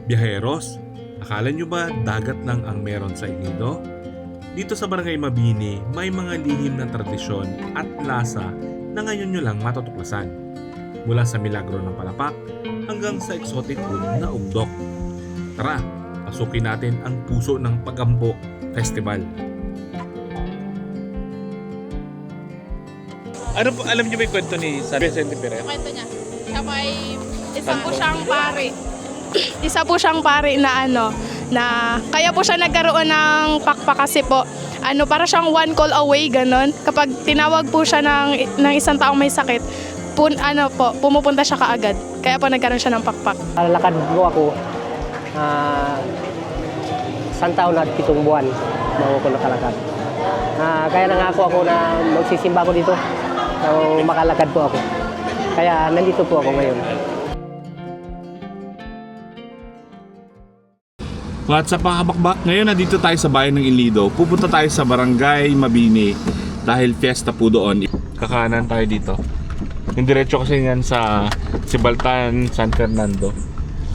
Biyaheros, akala nyo ba dagat lang ang meron sa Iloilo? Dito sa Barangay Mabini, may mga lihim na tradisyon at lasa na ngayon nyo lang matutuklasan. Mula sa milagro ng palapak hanggang sa exotic food na ugdok. Tara, pasukin natin ang puso ng Pagampo Festival. Ano po, alam niyo ba yung kwento ni San Vicente Ferrer? Kwento niya. Siya po ay isa po siyang pare. Isa po siyang pare na na kaya po siya nagkaroon ng pakpak kasi po para siyang one call away ganon. Kapag tinawag po siya ng isang taong may sakit, pumupunta siya kaagad. Kaya po nagkaroon siya ng pakpak. Lakad po ako, isang taon at 7 buwan bago ko nakalakad. Kaya nangako ako na magsisimba ako dito. So, makalakad po ako. Kaya nandito po ako ngayon. At sa pakabakbak, ngayon nandito tayo sa bayan ng Iloilo. Pupunta tayo sa Barangay Mabini dahil fiesta po doon. Kakanan tayo dito. Yung diretso kasi yan sa Sibaltan, San Fernando.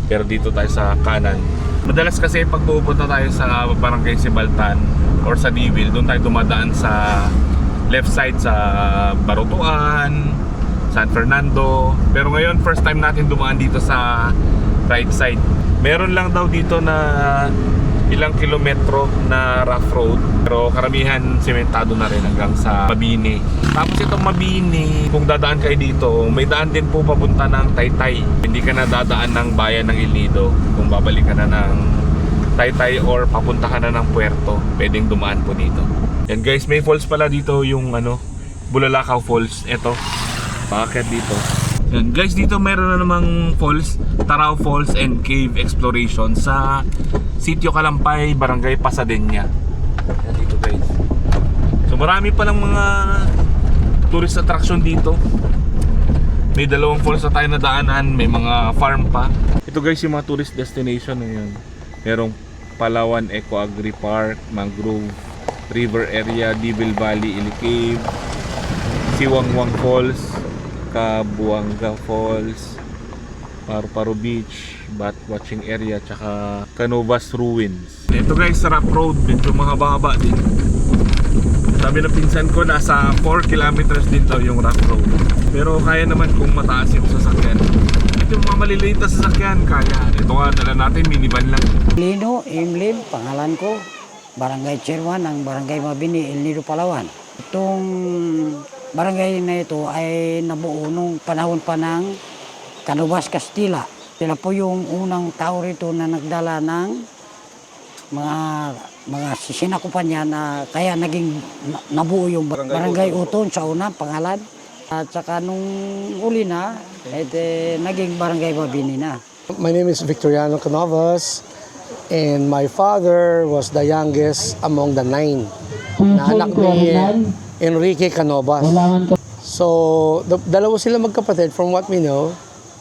Pero dito tayo sa kanan. Madalas kasi pag pupunta tayo sa Barangay Sibaltan or sa Diwil, doon tayo dumadaan sa left side sa Barutuan, San Fernando. Pero ngayon first time natin dumaan dito sa right side. Meron lang daw dito na ilang kilometro na rough road, pero karamihan sementado na rin hanggang sa Mabini. Tapos itong Mabini, kung dadaan kayo dito, may daan din po papunta ng Taytay. Hindi ka na dadaan ng bayan ng Iloilo kung babalik ka na ng Taytay or papunta ka na ng Puerto. Pwedeng dumaan po dito. Yan guys, may falls pala dito, yung Bulalakaw Falls. Ito, bakit dito? Yan guys, dito meron na namang falls, Taraw Falls and Cave Exploration sa Sitio Kalampay, Barangay Pasadena. Yan dito guys. So marami pa lang mga tourist attraction dito. May 2 falls na tayo nadaanan, may mga farm pa. Ito guys yung mga tourist destination na yun. Merong Palawan Eco Agri Park, Mangrove River Area, Dibil Valley, Ili Cave, Siwangwang Falls, Kabuanga Falls, Paru-Paru Beach, Bat Watching Area, tsaka Canovas Ruins. Ito guys, rough road, medyo mahaba-haba din. Sabi ng pinsan ko, nasa 4 kilometers din daw yung rough road. Pero kaya naman kung mataas yung sasakyan. Ito yung mga maliliit na sasakyan, kaya. Ito nga, dala natin, minivan lang. Lino Imlim, pangalan ko, Barangay Chairman ng Barangay Mabini, Iloilo, Palawan. Itong barangay na ito ay nabuo nung panahon pa ng Canovas Castilla. Sila po yung unang tao rito na nagdala ng mga sinakupan niya na kaya naging nabuo yung Barangay Uton sa una, pangalan. At saka nung uli na, naging Barangay Mabini na. My name is Victoriano Canovas, and my father was the youngest among the 9 na anak ni Enrique Canovas. So, dalawa sila magkapatid from what we know,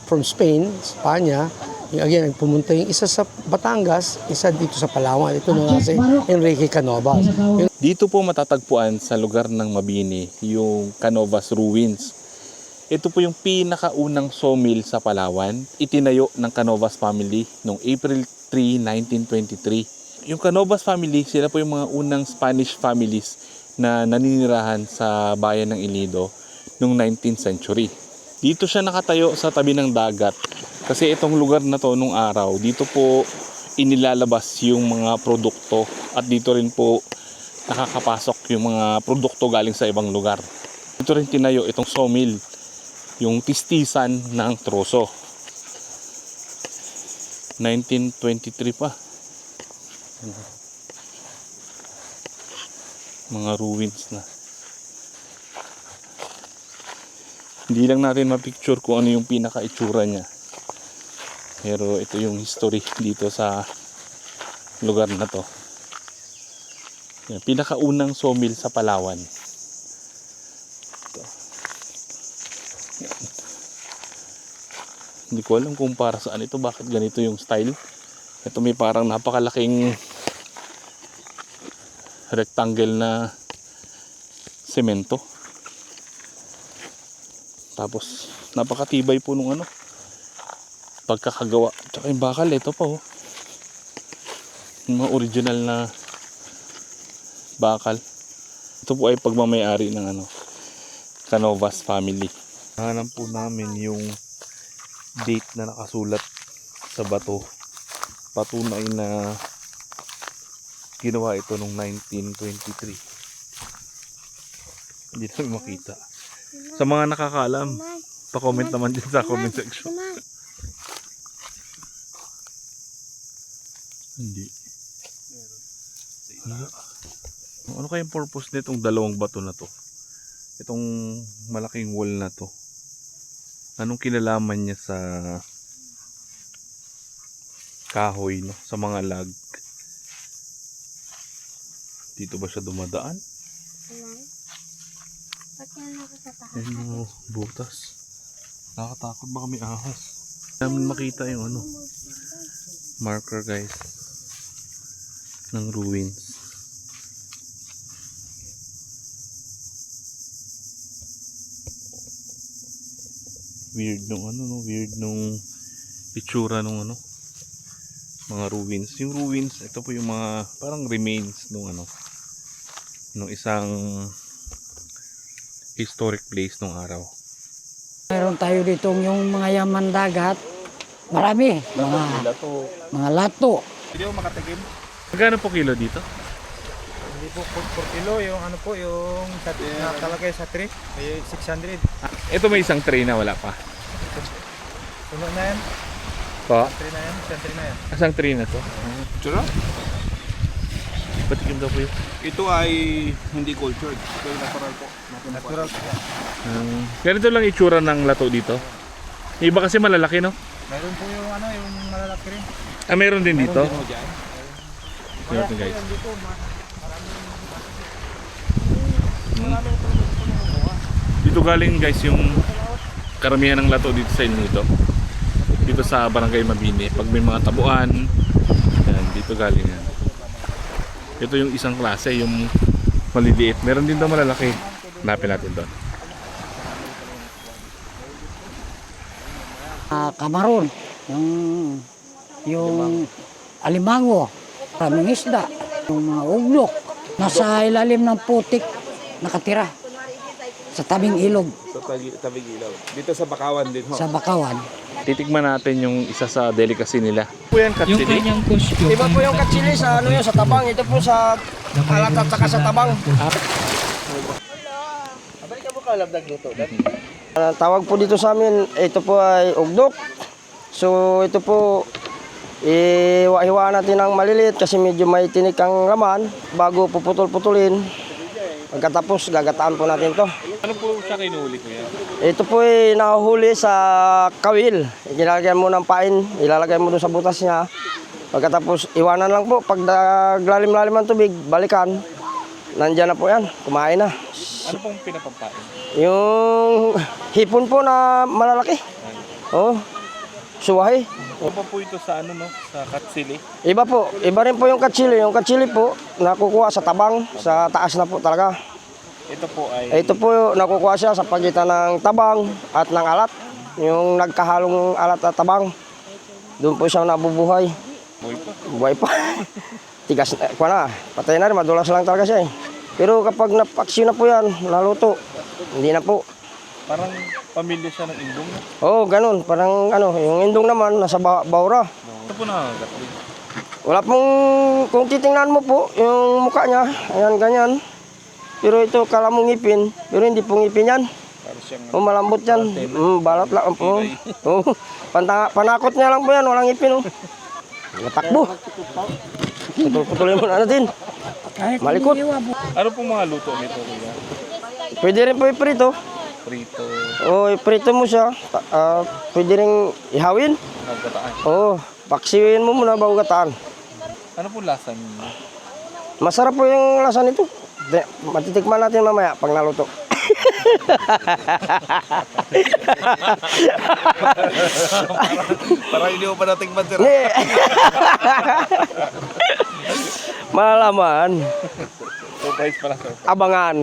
from Spain, Spanya. Again, pumunta yung isa sa Batangas, isa dito sa Palawan. Ito na nga si Enrique Canovas. Dito po matatagpuan sa lugar ng Mabini yung Canovas Ruins. Ito po yung pinakaunang sawmill sa Palawan. Itinayo ng Canovas family noong April 3, 1923. Yung Canovas family, sila po yung mga unang Spanish families na naninirahan sa bayan ng Iloilo noong 19th century. Dito siya nakatayo sa tabi ng dagat kasi itong lugar na to nung araw, dito po inilalabas yung mga produkto at dito rin po nakakapasok yung mga produkto galing sa ibang lugar. Dito rin tinayo itong sawmill, yung tistisan ng troso. 1923 pa. Mga ruins na. Hindi lang natin ma-picture kung ano yung pinaka-itsura niya. Pero ito yung history dito sa lugar na to. Yan, pinakaunang sawmill sa Palawan. Ito. Yan. Hindi ko alam kung para saan ito, bakit ganito yung style. Ito may parang napakalaking rectangle na semento. Tapos napakatibay po nung pagkakagawa. Tsaka yung bakal, ito pa Yung mga original na bakal. Ito po ay pagmamayari ng Canovas family. Hanap po namin yung date na nakasulat sa bato. Patunay na ginawa ito noong 1923. Hindi namin makita. Sa mga nakakaalam, pa-comment naman din sa comment section. Hindi. Ano kayang purpose nitong dalawang bato na to? Itong malaking wall na to. Anong kinalaman niya sa kahoy, no? Sa mga lag? Dito ba siya dumadaan? Yan yung butas. Nakakatakot, baka may ahas. Namin makita yung marker, guys, ng ruins. Weird nung itsura nung mga ruins. Yung ruins, ito po yung mga parang remains nung nung isang historic place nung araw. Meron tayo dito yung mga yaman dagat. Marami. Mga lato. Hindi mo makatikim. Magkano po kilo dito? Hindi po 4 kilo, yung yung nakalagay sa tray, ay 600. Ito may isang tray na wala pa. Puno na yan, Po? tray na yan, isang tray na yan. Asang tray na to? Tsura? Patikim daw po yun. Ito ay hindi cultured. Ito ay natural po. Natural po yan. Ganito lang itsura ng lato dito. Iba kasi malalaki, no? Meron po yung yung malalaki rin. Ah, meron din dito. Meron din po dyan. Meron din, guys. Dito galing, guys, yung karamihan ng lato dito sa inyo ito. Dito sa Barangay Mabini. Pag may mga tabuan, yan, dito galing yan. Ito yung isang klase, yung maliliit. Meron din daw malalaki. Hanapin natin doon. Kamaron. Yung alimango. Maraming isda. Yung mga uglok. Nasa ilalim ng putik nakatira. Sa tabing ilog. Sa tabing ilaw. Dito sa Bakawan din ho. Sa Bakawan. Titikman natin yung isa sa delicacy nila. Po yan, Yung katsili. kanyang push yung Iba po yung katsili sa sa tabang. Ito po sa alat at saka sa tabang. Tawag po dito sa amin, ito po ay ugdok. So ito po iwa natin ng maliliit kasi medyo may tinik ang laman bago puputol-putulin. Pagkatapos gagataan po natin to. Ano po siya kinuhuli ko yan? Ito po ay nahuhuli sa kawil. Ilalagay mo ng pain, ilalagay mo doon sa butas niya. Pagkatapos iwanan lang po. Pag naglalim-lalim ang tubig, balikan. Nandiyan na po yan, kumain na. Ano pong pinapampain? Yung hipon po na malalaki. Oh, suwahe. Ano pa po ito sa sa katsili? Iba po, iba rin po yung katsili. Yung katsili po, nakukuha sa tabang, sa taas na po talaga. Ito po ay... Ito po, nakukuha siya sa pagitan ng tabang at ng alat. Yung nagkahalong alat at tabang. Doon po siya nabubuhay. Buhay pa. Tigas na, patay na rin, madulas lang talaga siya eh. Pero kapag napaksyo na po yan, naluto, hindi na po. Parang pamilya siya ng indong. Oo, ganun. Parang yung indong naman, nasa baura. Ito po nakakatli. Wala pong, kung titingnan mo po, yung mukha niya, ayan, ganyan. Pero ito, kala mo ngipin, pero hindi po ngipin yan. Malambot yan. Balat lang po. Panakot niya lang po yan, walang ngipin. Natakbo. Putulin mo na natin. Malikot. Ano pong mga luto nito, kuya? Pwede rin po iprito. Prito, O, iprito mo siya. Pwede rin ihawin. nagkataan. Oo, paksiwin mo muna bago gataan. Ano po lasa niyo? Masarap po yung lasa nito. Matitikman natin mamaya pag naluto. Para hindi mo pa natikman sir. Malalaman. Surprise pala, sir. Abangan.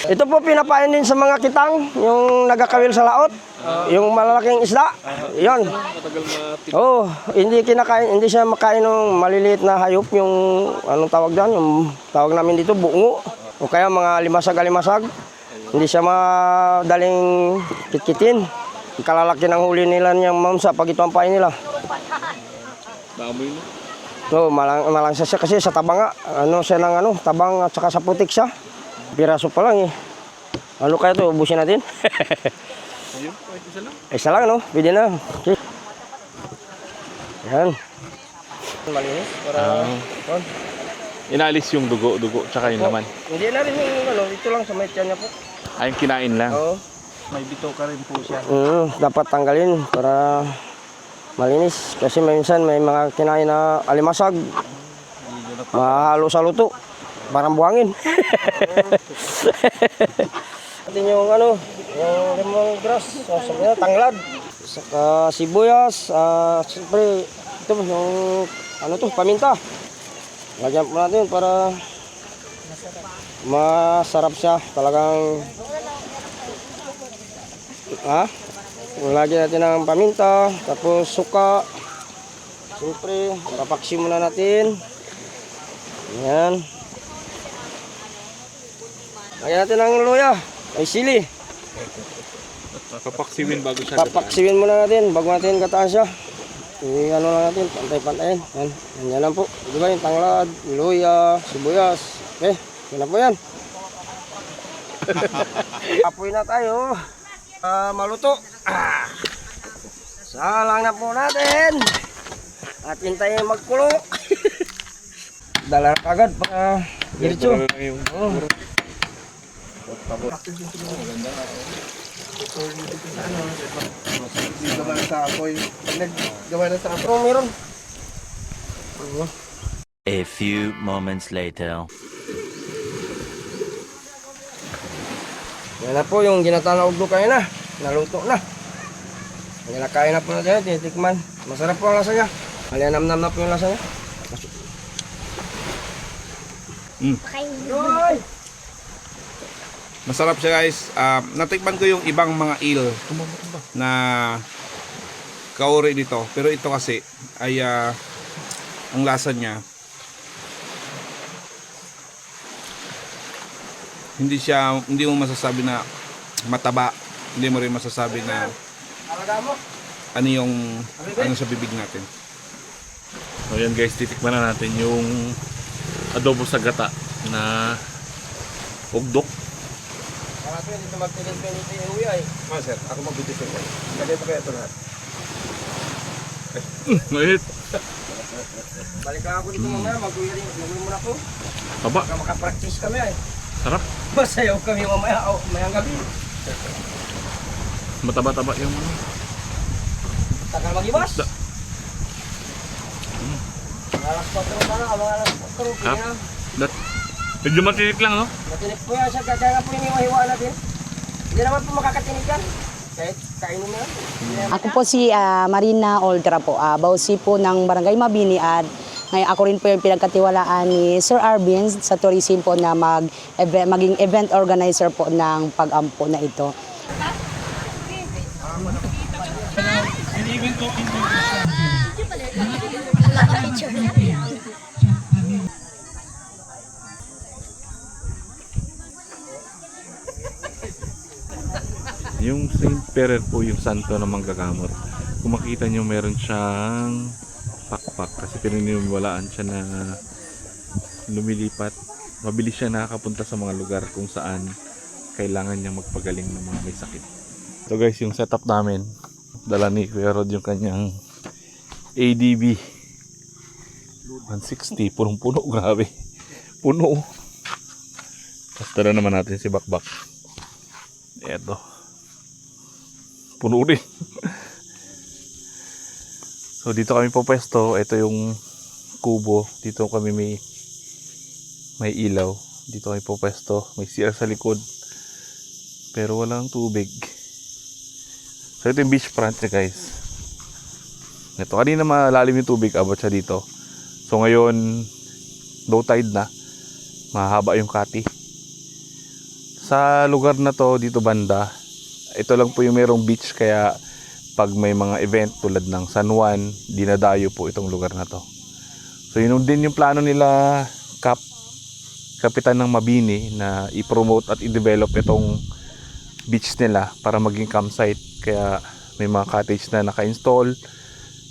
Ito po pinapain din sa mga kitang, yung nagkakawil sa laot. Yung malalaking isda. Yun. Oh, hindi kinakain, hindi siya makain ng maliliit na hayop, yung anong tawag diyan, yung tawag namin dito bungo. O kaya mga alimasag. Hindi siya madaling kitkitin. Kalalaki ng huli nila niyang mamsa pag ito ang pain nila. Naamoy mo? So, malangsa siya kasi sa tabang nga. Ano siya ng tabang at saka sa putik siya. Piraso pa lang eh. Ano kaya ito? Ubusin natin? Ayun, pwede isa lang. Isa lang, no? Pwede na. Okay. Yan. Malinis para... Inalis yung dugo, tsaka yung laman. Hindi na rin yung dito lang sa may tiyan niya po. Ay, kinain lang. Oo. May bito ka rin po siya. Dapat tanggalin para malinis. Kasi minsan may mga kinain na alimasag. Mahalo sa luto. Parang buhangin. Atin yung yung lemongrass, sabi na, tanglad. Saka sibuyas, siyempre, ito yung, paminta. Lagyan po natin para masarap siya. Talagang, lagyan natin ng paminta, tapos suka. Siyempre, papaksi muna natin. Ayan. Lagyan natin ng luya. Ay sili. Papaksiwin bago siya Papaksiwin muna natin bago natin gataan siya. Ano lang natin, pantay-pantayin. Yan lang po. Di ba yung tanglad, luya, sibuyas. Okay, yun na po yan. Apoy na tayo. Maluto. Salang na po natin. At hintayin magkulo. Dala agad para diretso. Gawa na sa apoy. Naggawa na sa apoy. Meron. A few moments later. Yan na po yung ginata na ugdo kayo na. Naluto na. Nakain na po natin. Titikman. Masarap po ang lasa niya. Malianam-nam na po yung lasa niya. Masarap siya guys. Natikman ko yung ibang mga eel na kauri dito. Pero ito kasi ay ang lasa niya hindi mo masasabi na mataba. Hindi mo rin masasabi na ano sa bibig natin. So yan guys, titikman na natin yung adobo sa gata na ugdok. Dito magtigil-tigil yung uwi ay. Sir, ako magbibigay ko. Lagay pa kaya ito lahat. Ngayit. Balik lang ako dito mamaya. Mag-uwi muna ako. Aba, Baka makapractice kami ay. sarap. Masayaw kami mamaya. Mayang gabi. Mataba-taba yung Tagal mag-iwas. Alas 4 na mga alas 4. Medyo matinik lang, no? Matinik po yan siya. Kaya nga po yung hiwa natin. Hindi naman po makakatinig yan. Kahit kainin mo yan. Ako po si Marina Oltra po, bausi po ng Barangay Mabini at ngayon ako rin po yung pinagkatiwalaan ni Sir Arvin sa tourism po na maging event organizer po ng pag-ampo na ito. Yung Saint Perer po yung santo ng manggagamot. Kung makita nyo meron siyang pakpak kasi pininiwalaan siya na lumilipat. Mabilis siya nakakapunta sa mga lugar kung saan kailangan niyang magpagaling ng mga may sakit. So guys, yung setup namin, dala ni Kuya Rod yung kanyang ADB 160, punong-puno, grabe. Puno. Tapos dala naman natin si Bakbak. Eto. Puno rin. So dito kami po pwesto. Ito yung kubo. Dito kami may ilaw. Dito kami po pwesto. May CR sa likod. Pero walang tubig. So ito yung beach front niya guys. Ito kanina malalim yung tubig. Abot siya dito. So ngayon low tide na. Mahaba yung kati. Sa lugar na to dito banda ito lang po yung merong beach, kaya pag may mga event tulad ng San Juan, dinadayo po itong lugar na to. So yun din yung plano nila Kapitan ng Mabini na i-promote at i-develop itong beach nila para maging campsite. Kaya may mga cottage na naka-install,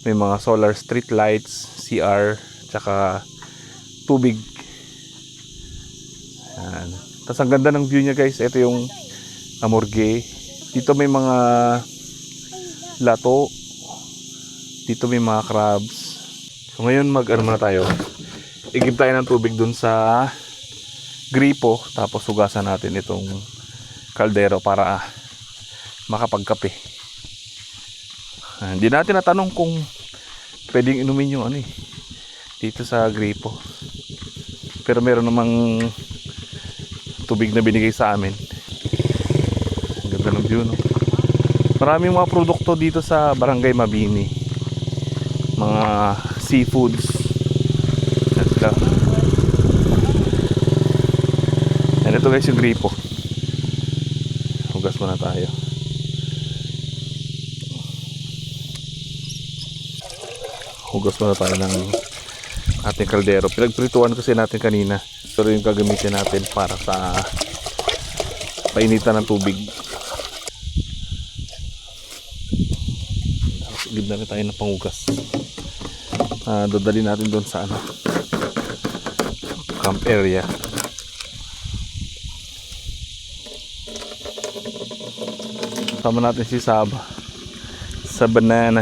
may mga solar street lights, CR, tsaka tubig. Yan. Tapos ang ganda ng view niya guys, ito yung Amorgue. Dito may mga lato, dito may mga crabs. So ngayon mag-ano muna tayo, igib tayo ng tubig dun sa gripo, tapos hugasan natin itong kaldero para makapagkape. Hindi natin natanong kung pwedeng inumin yung dito sa gripo, pero meron namang tubig na binigay sa amin. Ang ganda ng view, no? Maraming mga produkto dito sa Barangay Mabini, mga seafoods. Yan, ito guys yung gripo. Hugas muna tayo. Hugas muna tayo ng ating kaldero. Pinagprituan kasi natin kanina, pero yung gagamitin natin para sa painitan ng tubig. Gib na rin tayo ng panghugas. Dadali natin doon sa camp area. Sama natin si Saba sa banana.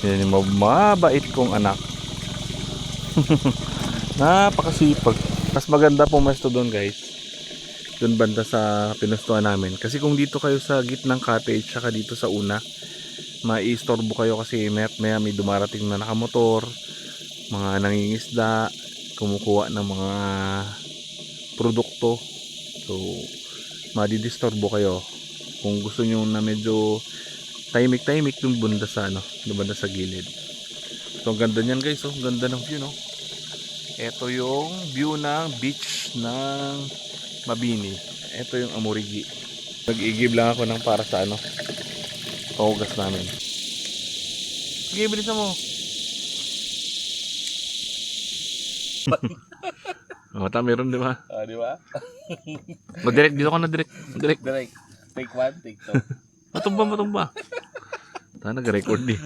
Yan yung mabait kong anak. Napakasipag. Mas maganda pumesto doon guys, doon banda sa pinustuhan namin. Kasi kung dito kayo sa gitnang cottage saka dito sa una, mai-istorbo kayo kasi maya may dumarating na nakamotor, mga nangingisda, kumukuha ng mga produkto. So madidisturbo kayo. Kung gusto nyo na medyo tahimik-tahimik, dun banda sa dun banda sa gilid. So ang ganda niyan guys, ang ganda ng view, no? Ito yung view ng beach ng Mabini. Ito yung Amorigi. Nag-igib lang ako ng para sa panghugas namin. Sige, bilisan mo. Meron, di ba? Di ba? Direct dito ka na, direct. Take 1, take 2. Matumba. Nag-record din.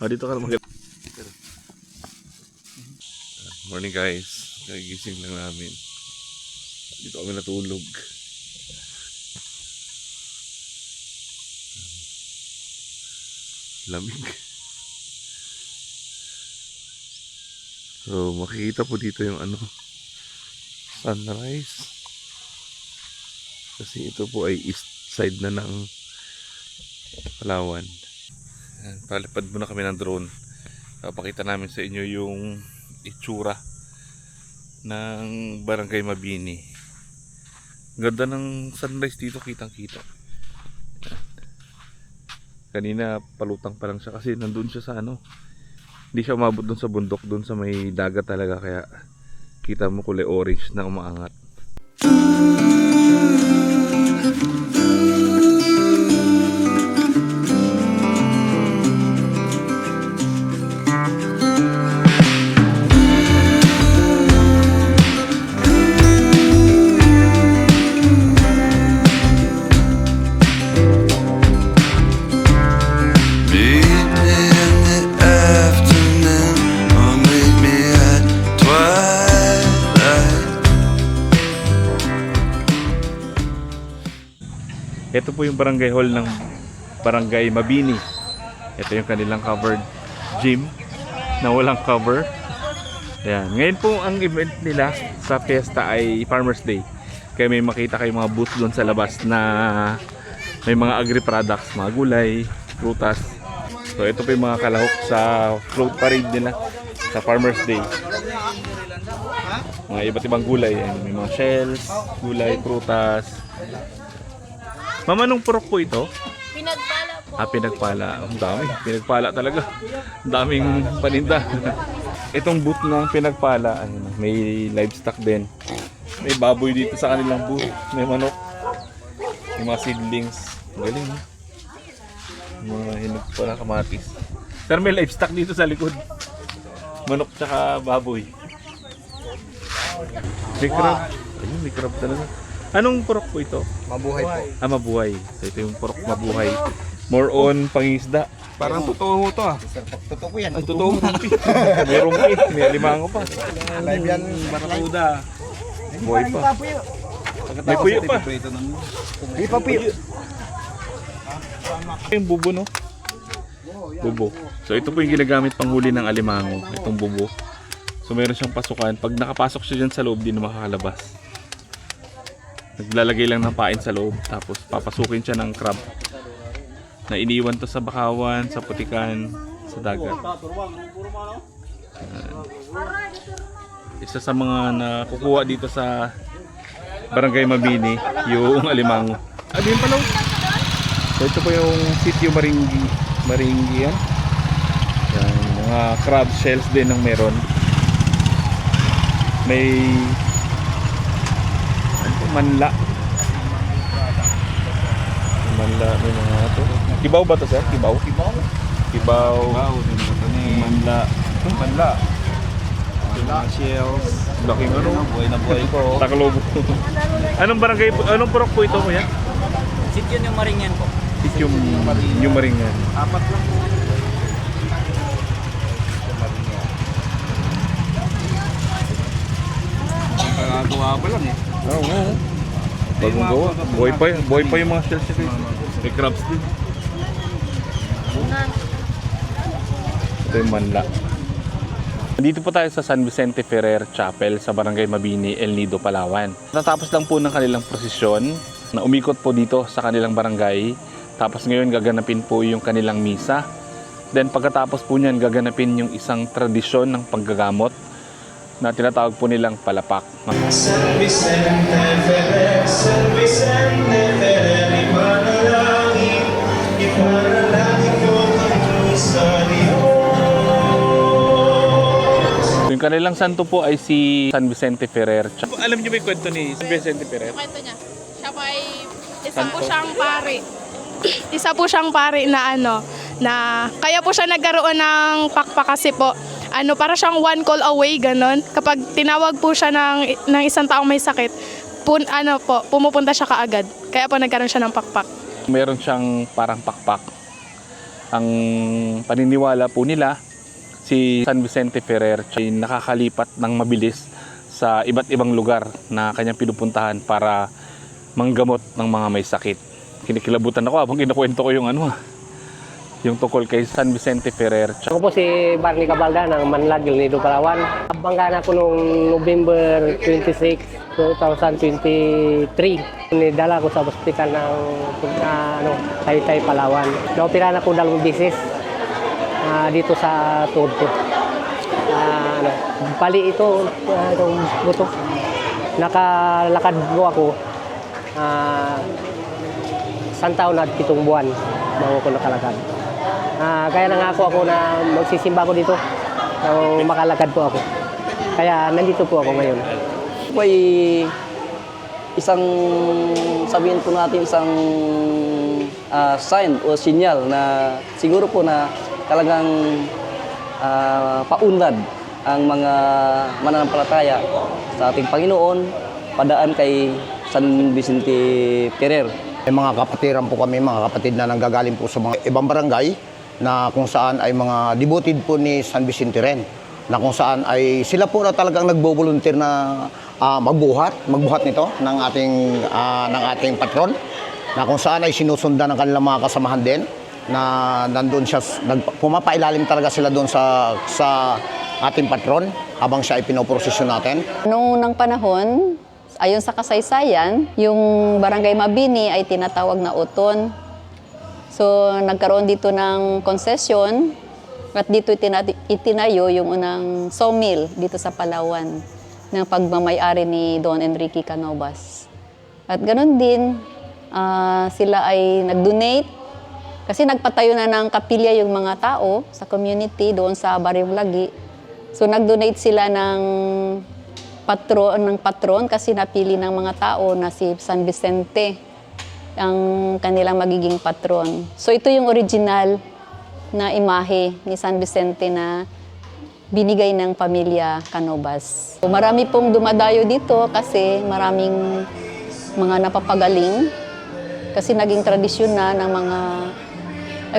Dito ka na mag- Morning guys. Kagising lang namin. Dito kami natulog. Lamig. So makikita po dito yung sunrise. Kasi ito po ay east side na ng Palawan. Palipad muna kami ng drone. Papakita namin sa inyo yung itsura ng Barangay Mabini. Ganda ng sunrise dito, kitang kita. Kanina palutang pa lang siya kasi nandun siya sa hindi siya umabot dun sa bundok, dun sa may dagat talaga, kaya kita mo kulay orange na umaangat. Ito po yung barangay hall ng Barangay Mabini. Ito yung kanilang covered gym na walang cover. Ayan. Ngayon po ang event nila sa fiesta ay Farmers Day. Kaya may makita kayong mga booth doon sa labas na may mga agri-products, mga gulay, prutas. So ito po yung mga kalahok sa float parade nila sa Farmers Day. Mga iba't ibang gulay. Ayan. May mga shells, gulay, prutas. Mama, anong purok po ito? Pinagpala po. Pinagpala. Ang dami. Pinagpala talaga. Ang daming paninda. Itong booth ng pinagpala, may livestock din. May baboy dito sa kanilang booth. May manok. May mga seedlings. Galing, no? Mga hinog pa na kamatis. Pero may livestock dito sa likod. Manok tsaka baboy. May crab. Ayun, may crab talaga. Anong purok po ito? Mabuhay po. Mabuhay. So ito yung purok mabuhay. More on pangisda. Parang totoo ho to ah. Totoo po yan. Ay, totoo. May rumpi. May alimango pa. Live yan. Barakuda. Buhay pa. May puyo pa. Di pa po. Yung bubo, no? Bubo. So ito po yung ginagamit panghuli ng alimango. Itong bubo. So meron siyang pasukan. Pag nakapasok siya dyan sa loob, di na makakalabas. Naglalagay lang ng pain sa loob. Tapos papasukin siya ng crab. Na iniwan to sa bakawan, sa putikan, sa dagat. Isa sa mga nakukuha dito sa Barangay Mabini, yung alimango. Ano yun pala? So ito po yung sitio Maringi yan. Yan, mga crab shells din ang meron. May manla. Manla, may mga ito. Kibaw ba ito, sir? Kibaw? Kibaw. Manla. Manla. Shells. Laking ano? Buhay na buhay po. Takalobo. Anong barangay po? Anong purok po ito, kuya? Sityo ng Maringan po. Sitio yung Maringan. Apat lang po. Nakagawa pa lang eh. Oo. Bagong gawa. Buhay pa yung mga shells dito. May crabs din. Ito yung manla. Dito po tayo sa San Vicente Ferrer Chapel sa Barangay Mabini, El Nido, Palawan. Natapos lang po ng kanilang prosesyon na umikot po dito sa kanilang barangay. Tapos ngayon gaganapin po yung kanilang misa. Then pagkatapos po niyan gaganapin yung isang tradisyon ng paggagamot na tinatawag po nilang palapak. San Vicente Ferrer, San Vicente Ferrer, ipanalangin, ipanalangin ko kami sa Diyos. Yung kanilang santo po ay si San Vicente Ferrer. Alam niyo ba yung kwento ni San Vicente Ferrer? Kwento niya. Siya po ay isa po siyang pari. Isa po siyang pari na na kaya po siya nagkaroon ng pakpak kasi po para siyang one call away ganon. Kapag tinawag po siya ng isang taong may sakit, pumupunta siya kaagad. Kaya po nagkaroon siya ng pakpak. Meron siyang parang pakpak. Ang paniniwala po nila, si San Vicente Ferrer ay nakakalipat ng mabilis sa iba't ibang lugar na kanyang pinupuntahan para manggamot ng mga may sakit. Kinikilabutan ako habang kinukwento ko yung yung tungkol kay San Vicente Ferrer. Ako po si Barney Cabalda ng Manlag, El Nido, Palawan. Banggaan ako noong November 26, 2023. Nidala ko sa hospital ng Taytay, Palawan. Naoperahan ako 2 beses dito sa tuhod ko. Bali ito, itong buto. Nakalakad ko ako 1 taon at 7 buwan bago ko nakalakad. Kaya nangako ako na magsisimba ko dito nang makalakad po ako. Kaya nandito po ako ngayon. May isang, sabihin po natin, isang sign o sinyal na siguro po na talagang paunlad ang mga mananampalataya sa ating Panginoon padaan kay San Vicente Ferrer. May mga kapatiran po kami, mga kapatid na nanggagaling po sa mga ibang barangay na kung saan ay mga devoted po ni San Vicente rin. Na kung saan ay sila po na talagang nagbo-volunteer na magbuhat nito ng ating patron. Na kung saan ay sinusundan ng kanilang mga kasamahan din na nandun siya, pumapailalim talaga sila doon sa ating patron habang siya ay pinoprosesyon natin. Noong unang panahon, ayon sa kasaysayan, yung Barangay Mabini ay tinatawag na Uton. So, nagkaroon dito ng konsesyon at dito itinayo yung unang sawmill dito sa Palawan ng pagmamayari ni Don Enrique Canovas. At ganoon din, sila ay nag-donate kasi nagpatayo na ng kapilya yung mga tao sa community doon sa Baryong Lagi. So, nag-donate sila ng patron kasi napili ng mga tao na si San Vicente ang kanilang magiging patron. So ito yung original na imahe ni San Vicente na binigay ng pamilya Canovas. So, marami pong dumadayo dito kasi maraming mga napapagaling kasi naging tradisyon na ng mga,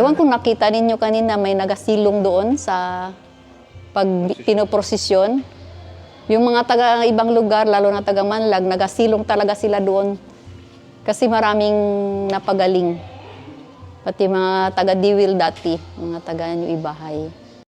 ewan kung nakita ninyo kanina, may nagasilong doon sa pag pinoprosesyon. Yung mga taga ibang lugar, lalo na taga Manlag, nagasilong talaga sila doon kasi maraming napagaling. Pati mga taga Diwil dati, mga taga New Ibahay.